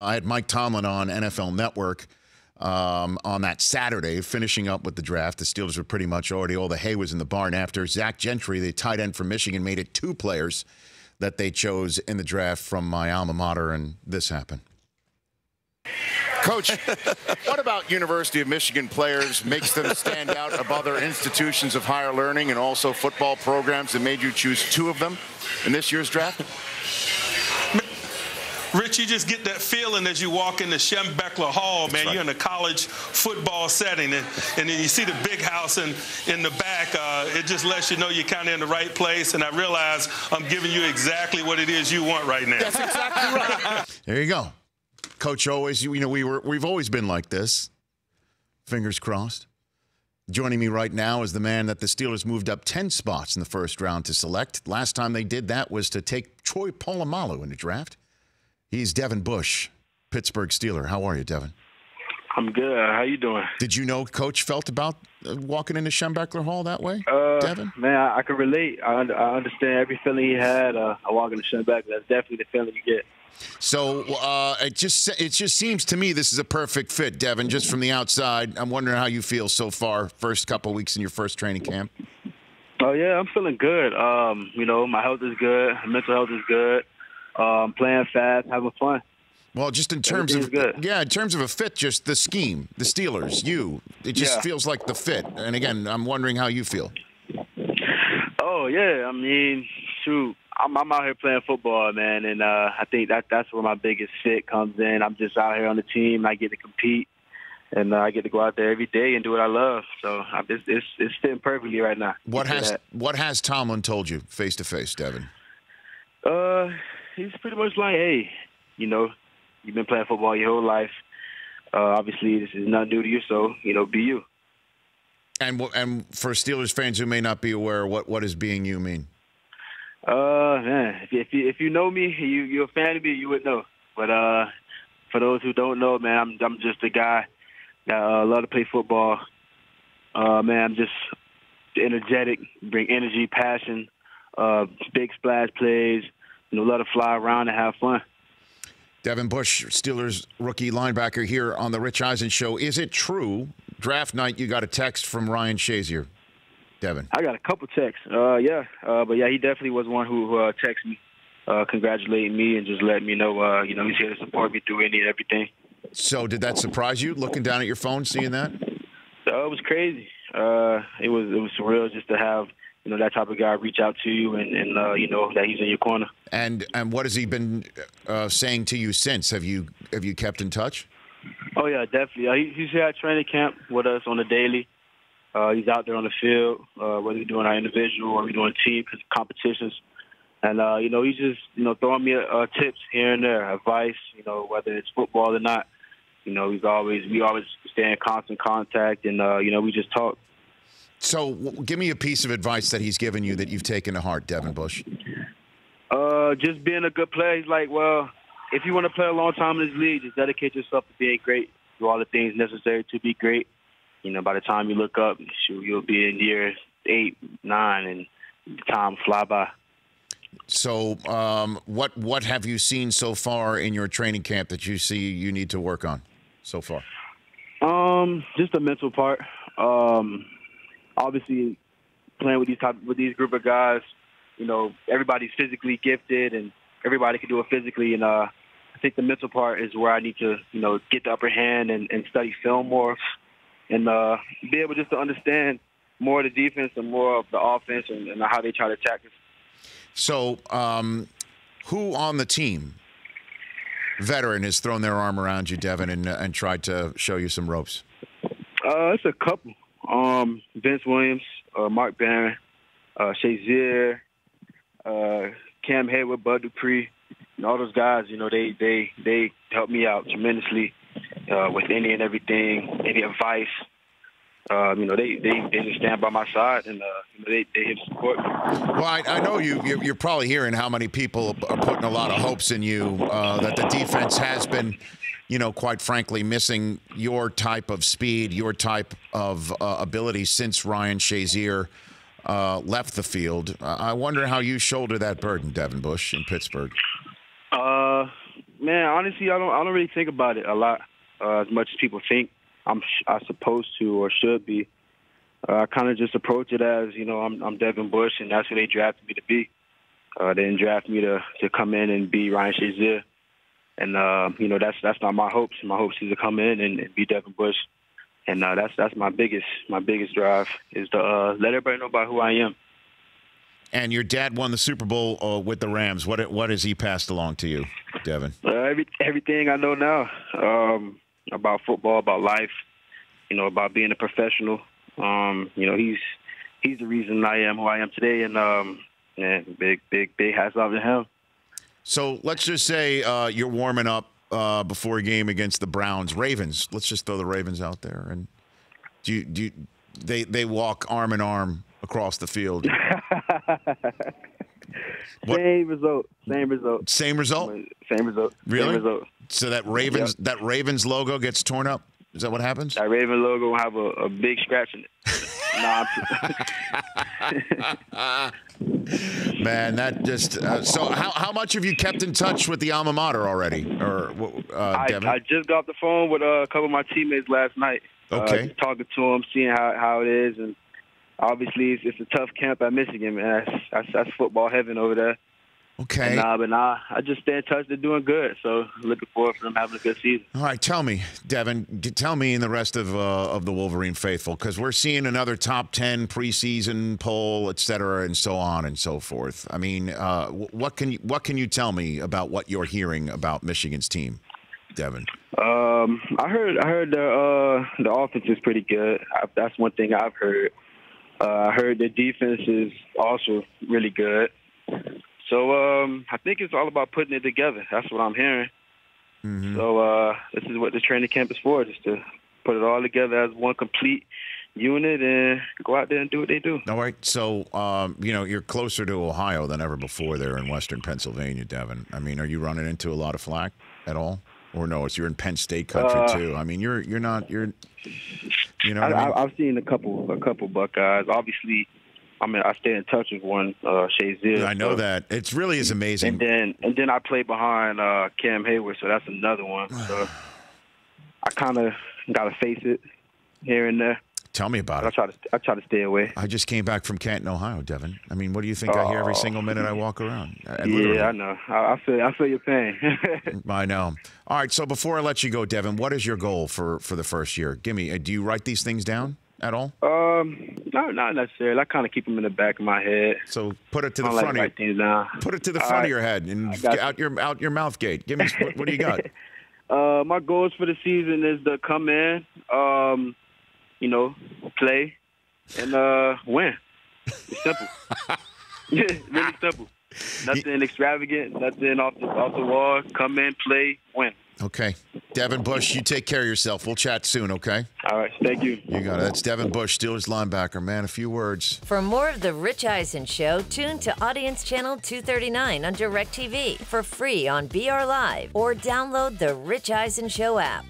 I had Mike Tomlin on NFL Network on that Saturday, finishing up with the draft. The Steelers were pretty much already, all the hay was in the barn after Zach Gentry, the tight end from Michigan, made it 2 players that they chose in the draft from my alma mater, and this happened. Coach, what about University of Michigan players makes them stand out above other institutions of higher learning and also football programs that made you choose 2 of them in this year's draft? Rich, you just get that feeling as you walk into Schembechler Hall, man. Right. You're in a college football setting, and then you see the big house in the back. It just lets you know you're kind of in the right place, and I realize I'm giving you exactly what it is you want right now. That's exactly right. There you go. Coach always, we've always been like this. Fingers crossed. Joining me right now is the man that the Steelers moved up 10 spots in the first round to select. Last time they did that was to take Troy Polamalu in the draft. He's Devin Bush, Pittsburgh Steeler. How are you, Devin? I'm good. How you doing? Did you know Coach felt about walking into Schembechler Hall that way, Devin? Man, I can relate. I understand every feeling he had. Walking to Schembechler, that's definitely the feeling you get. So it just seems to me this is a perfect fit, Devin, just from the outside. I'm wondering how you feel so far, first couple weeks in your first training camp. Oh, yeah, I'm feeling good. My health is good. Mental health is good. Playing fast, having fun. Well, just in terms of in terms of a fit, just the scheme, the Steelers, it just feels like the fit. And again, I'm wondering how you feel. Oh yeah, I mean, shoot, I'm out here playing football, man, and I think that's where my biggest fit comes in. I'm just out here on the team. I get to compete, and I get to go out there every day and do what I love. So it's fitting perfectly right now. What has Tomlin told you face to face, Devin? He's pretty much like, hey, you've been playing football your whole life. Obviously, this is nothing new to you, so, be you. And for Steelers fans who may not be aware, what does being you mean? Man, if you know me, you're a fan of me, you would know. But for those who don't know, man, I'm just a guy that love to play football. Man, I'm just energetic, bring energy, passion, big splash plays. Let it fly around and have fun. Devin Bush, Steelers rookie linebacker here on the Rich Eisen Show. Is it true, draft night, you got a text from Ryan Shazier, Devin? I got a couple texts, but he definitely was one who texted me, congratulating me and just letting me know, he's here to support me through any and everything. So did that surprise you, looking down at your phone, seeing that? It was crazy. It was surreal just to have that type of guy reach out to you and that he's in your corner. And what has he been saying to you since? Have you kept in touch? Oh, yeah, definitely. He's here at training camp with us on the daily. He's out there on the field, whether we're doing our individual or we're doing team competitions. And, he's just, throwing me tips here and there, advice, whether it's football or not. We always stay in constant contact and, we just talk. So give me a piece of advice that he's given you that you've taken to heart, Devin Bush. Just being a good player. He's like, well, if you want to play a long time in this league, just dedicate yourself to being great. Do all the things necessary to be great. By the time you look up, you'll be in year 8, 9, and time fly by. So what have you seen so far in your training camp that you see you need to work on so far? Just the mental part. Obviously, playing with these group of guys, everybody's physically gifted and everybody can do it physically. And I think the mental part is where I need to, get the upper hand and study film more and be able just to understand more of the defense and more of the offense and how they try to attack us. So who on the team, veteran, has thrown their arm around you, Devin, and tried to show you some ropes? It's a couple. Vince Williams, Mark Barron, Shazier, Cam Hayward, Bud Dupree, and all those guys, they helped me out tremendously with any and everything, any advice. They just stand by my side and they support me. Well, I know you're probably hearing how many people are putting a lot of hopes in you, that the defense has been, quite frankly, missing your type of speed, your type of ability since Ryan Shazier left the field. I wonder how you shoulder that burden, Devin Bush, in Pittsburgh. Man, honestly, I don't really think about it a lot, as much as people think I'm supposed to or should be. I kind of just approach it as, you know, I'm Devin Bush, and that's who they drafted me to be. They didn't draft me to come in and be Ryan Shazier, and you know, that's not my hopes. My hopes is to come in and be Devin Bush, and that's my biggest drive is to let everybody know about who I am. And your dad won the Super Bowl with the Rams. What has he passed along to you, Devin? Everything I know now about football, about life, you know, about being a professional. You know, he's the reason I am who I am today, and big hats off to him. So let's just say you're warming up before a game against the Browns, Ravens. Let's just throw the Ravens out there, and they walk arm in arm across the field. Same result. Same result. Same result. Same result. Really? Same result. So that Ravens logo gets torn up. Is that what happens? That Raven logo will have a big scratch in it. Man, that just so how much have you kept in touch with the alma mater already? Or Devin? I just got off the phone with a couple of my teammates last night. Okay. Just talking to them, seeing how it is, and obviously it's a tough camp at Michigan, man. That's football heaven over there. Okay. But I just stay in touch. They're doing good, so looking forward to them having a good season. All right, tell me, Devin, tell me and the rest of the Wolverine faithful, because we're seeing another top 10 preseason poll, et cetera, and so on and so forth. I mean, what can you tell me about what you're hearing about Michigan's team, Devin? I heard the offense is pretty good. That's one thing I've heard. I heard the defense is also really good. So I think it's all about putting it together. That's what I'm hearing. Mm-hmm. So this is what the training camp is for, just to put it all together as one complete unit and go out there and do what they do. All right. So, you know, you're closer to Ohio than ever before there in western Pennsylvania, Devin. I mean, are you running into a lot of flack at all? Or no, you're in Penn State country too. I mean, you're you know what I mean? I've seen a couple Buckeyes. Obviously, I mean, I stay in touch with one, Shazier. I know that. It really is amazing. And then I play behind Cam Hayward, so that's another one. So I kind of got to face it here and there. Tell me about it. I try to stay away. I just came back from Canton, Ohio, Devin. I mean, what do you think I hear every single minute I walk around? Yeah, I know. I feel your pain. I know. All right, so before I let you go, Devin, what is your goal for the first year? Give me. Do you write these things down at all? No, not necessarily. I kind of keep them in the back of my head. So put it to the front of your Put it to the front of your head and out your mouth gate. Give me. What do you got? My goals for the season is to come in. You know, play and win. It's simple. Really simple. Nothing extravagant. Nothing off the wall. Come in, play, win. Okay. Devin Bush, you take care of yourself. We'll chat soon, okay? All right. Thank you. You got it. That's Devin Bush, Steelers linebacker. Man, a few words. For more of The Rich Eisen Show, tune to Audience Channel 239 on DirecTV for free on BR Live or download The Rich Eisen Show app.